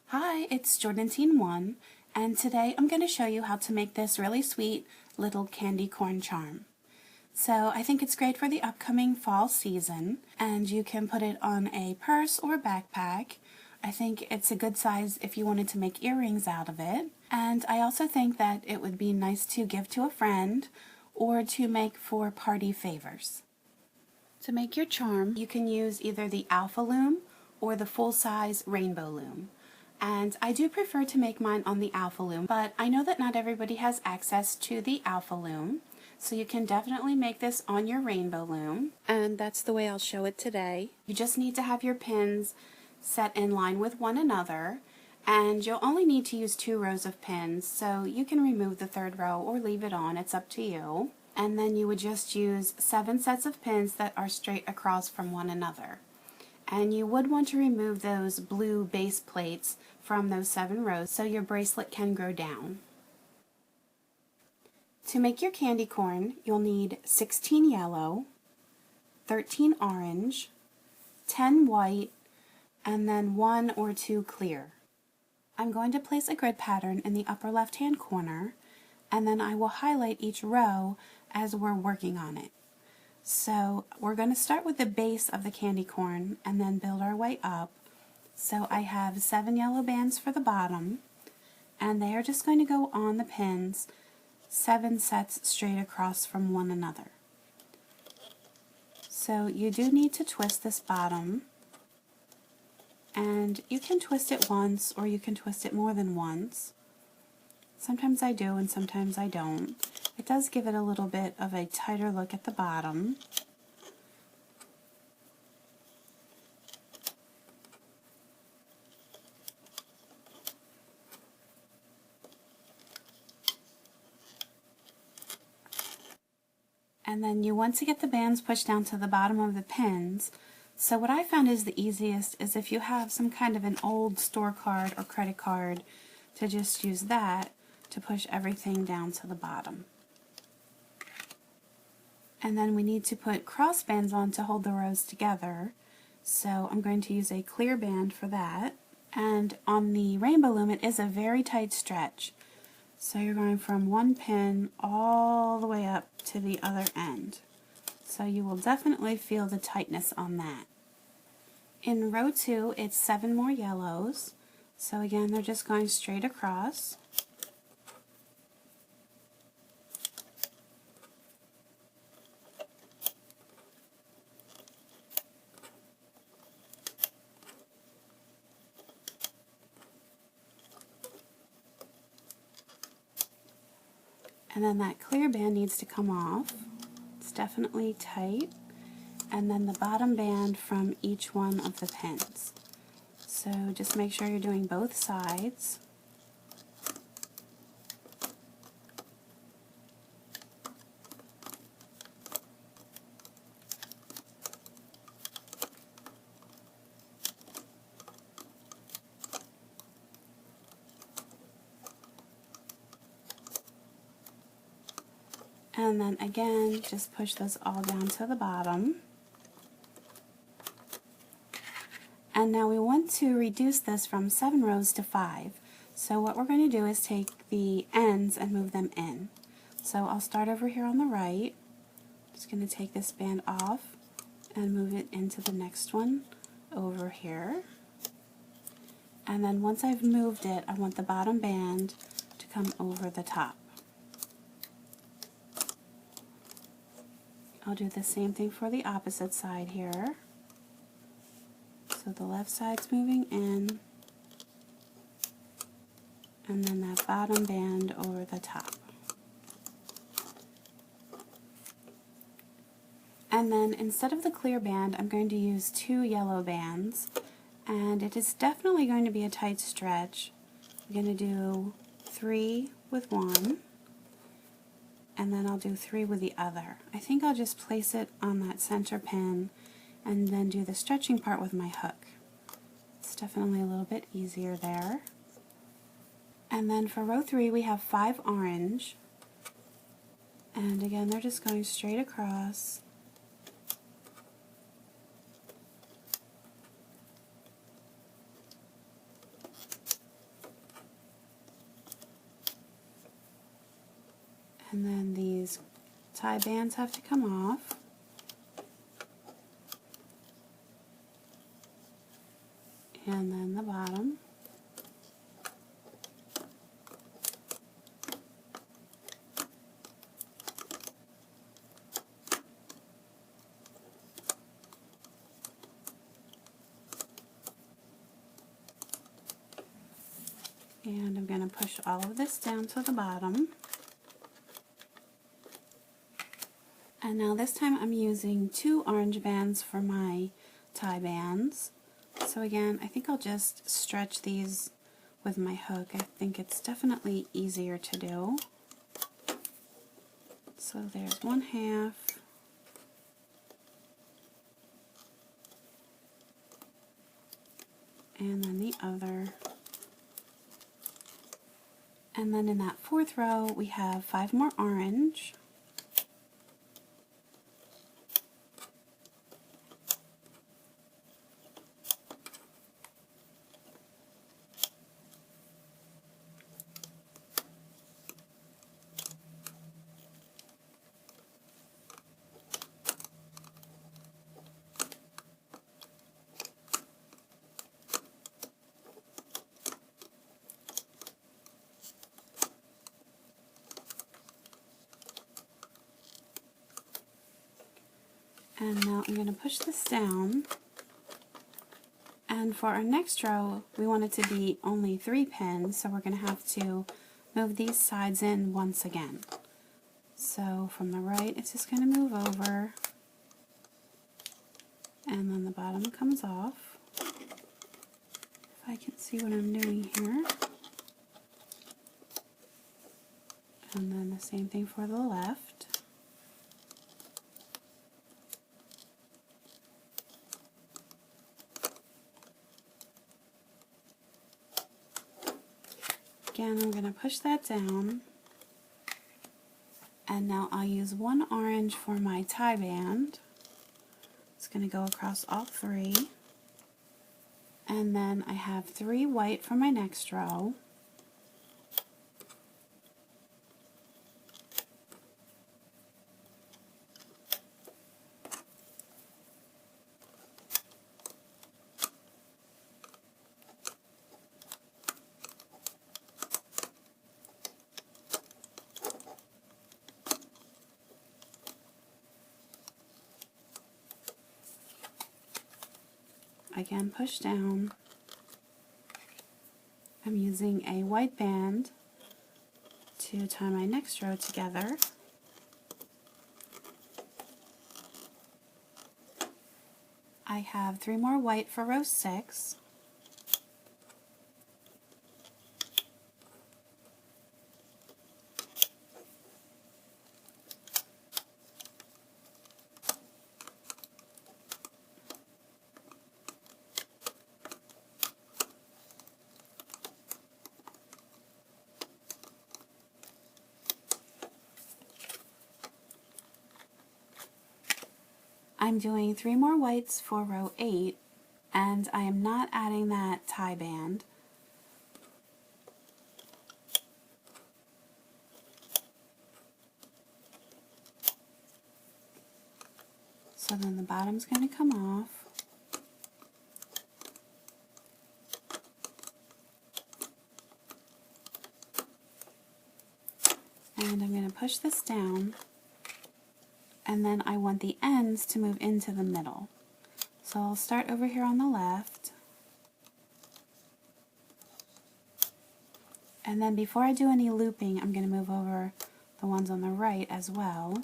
Hi, it's Jordan1, and today I'm going to show you how to make this really sweet little candy corn charm. So I think it's great for the upcoming fall season, and you can put it on a purse or backpack. I think it's a good size if you wanted to make earrings out of it, and I also think that it would be nice to give to a friend or to make for party favors. To make your charm, you can use either the Alpha Loom or the full-size Rainbow Loom. And I do prefer to make mine on the Alpha Loom, but I know that not everybody has access to the Alpha Loom, so you can definitely make this on your Rainbow Loom, and that's the way I'll show it today. You just need to have your pins set in line with one another, and you'll only need to use 2 rows of pins, so you can remove the 3rd row or leave it on, it's up to you. And then you would just use 7 sets of pins that are straight across from one another. And you would want to remove those blue base plates from those 7 rows so your bracelet can grow down. To make your candy corn, you'll need 16 yellow, 13 orange, 10 white, and then 1 or 2 clear. I'm going to place a grid pattern in the upper left-hand corner, and then I will highlight each row as we're working on it. So we're going to start with the base of the candy corn and then build our way up. So I have 7 yellow bands for the bottom, and they are just going to go on the pins 7 sets straight across from one another. So you do need to twist this bottom, and you can twist it once or you can twist it more than once. Sometimes I do and sometimes I don't. It does give it a little bit of a tighter look at the bottom. And then you want to get the bands pushed down to the bottom of the pins. So what I found is the easiest is if you have some kind of an old store card or credit card, to just use that to push everything down to the bottom. And then we need to put cross bands on to hold the rows together. So I'm going to use a clear band for that. And on the Rainbow Loom, it is a very tight stretch. So you're going from one pin all the way up to the other end. So you will definitely feel the tightness on that. In row 2, it's 7 more yellows. So again, they're just going straight across. And then that clear band needs to come off. It's definitely tight. And then the bottom band from each one of the pins. So just make sure you're doing both sides. And then again, just push those all down to the bottom. And now we want to reduce this from 7 rows to 5. So what we're going to do is take the ends and move them in. So I'll start over here on the right. Just going to take this band off and move it into the next one over here. And then once I've moved it, I want the bottom band to come over the top. I'll do the same thing for the opposite side here. So the left side's moving in, and then that bottom band over the top. And then instead of the clear band, I'm going to use 2 yellow bands, and it is definitely going to be a tight stretch. I'm going to do 3 with one, and then I'll do 3 with the other. I think I'll just place it on that center pin and then do the stretching part with my hook. It's definitely a little bit easier there. And then for row 3 we have 5 orange, and again they're just going straight across. And then these tie bands have to come off. And then the bottom. And I'm going to push all of this down to the bottom. And now this time I'm using 2 orange bands for my tie bands. So again, I think I'll just stretch these with my hook. I think it's definitely easier to do. So there's 1/2. And then the other. And then in that 4th row, we have 5 more orange. And now I'm going to push this down. And for our next row, we want it to be only 3 pins, so we're going to have to move these sides in once again. So from the right, it's just going to move over, and then the bottom comes off. If I can see what I'm doing here. And then the same thing for the left. Again, I'm going to push that down, and now I'll use 1 orange for my tie band. It's going to go across all 3, and then I have 3 white for my next row. Again, push down. I'm using a white band to tie my next row together. I have 3 more white for row 6. I'm doing 3 more whites for row 8, and I am not adding that tie band. So then the bottom's going to come off. And I'm going to push this down. And then I want the ends to move into the middle. So I'll start over here on the left. And then before I do any looping, I'm going to move over the ones on the right as well.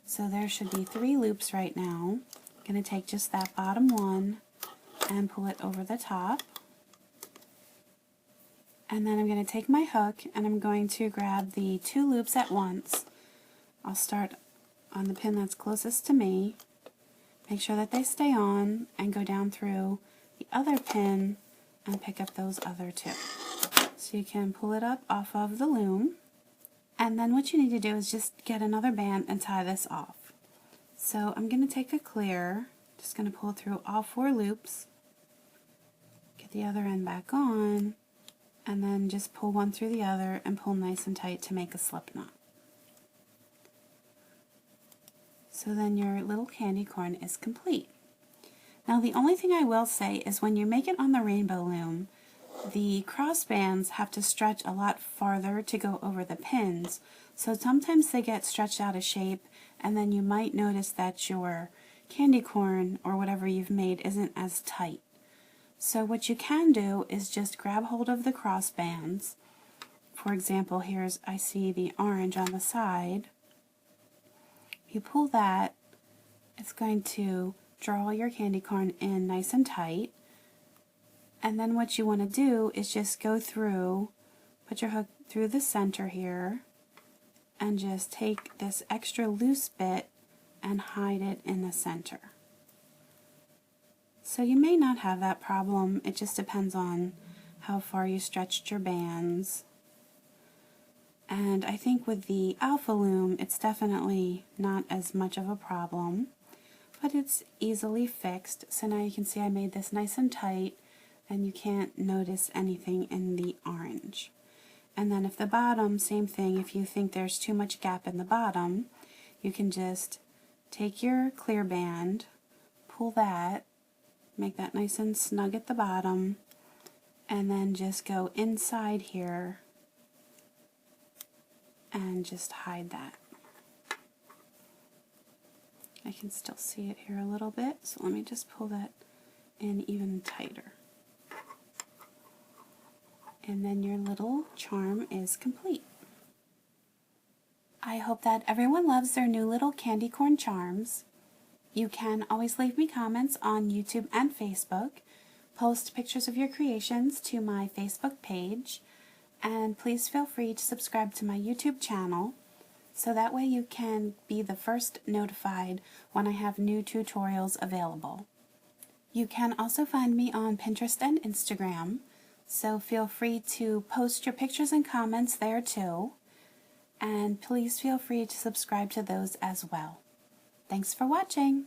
So there should be 3 loops right now. I'm going to take just that bottom one and pull it over the top. And then I'm going to take my hook and I'm going to grab the 2 loops at once. I'll start on the pin that's closest to me, make sure that they stay on, and go down through the other pin and pick up those other 2. So you can pull it up off of the loom, and then what you need to do is just get another band and tie this off. So I'm going to take a clear, just going to pull through all 4 loops, get the other end back on, and then just pull one through the other and pull nice and tight to make a slip knot. So then your little candy corn is complete. Now the only thing I will say is when you make it on the Rainbow Loom, the cross bands have to stretch a lot farther to go over the pins, so sometimes they get stretched out of shape, and then you might notice that your candy corn or whatever you've made isn't as tight. So what you can do is just grab hold of the cross bands. For example, I see the orange on the side. You pull that, it's going to draw your candy corn in nice and tight. And then what you want to do is just go through, put your hook through the center here, and just take this extra loose bit and hide it in the center. So you may not have that problem, it just depends on how far you stretched your bands. And I think with the Alpha Loom, it's definitely not as much of a problem, but it's easily fixed. So now you can see I made this nice and tight, and you can't notice anything in the orange. And then if the bottom, same thing, if you think there's too much gap in the bottom, you can just take your clear band, pull that, make that nice and snug at the bottom, and then just go inside here and just hide that. I can still see it here a little bit, so let me just pull that in even tighter. And then your little charm is complete. I hope that everyone loves their new little candy corn charms. You can always leave me comments on YouTube and Facebook, post pictures of your creations to my Facebook page, and please feel free to subscribe to my YouTube channel so that way you can be the first notified when I have new tutorials available. You can also find me on Pinterest and Instagram, so feel free to post your pictures and comments there too, and please feel free to subscribe to those as well. Thanks for watching!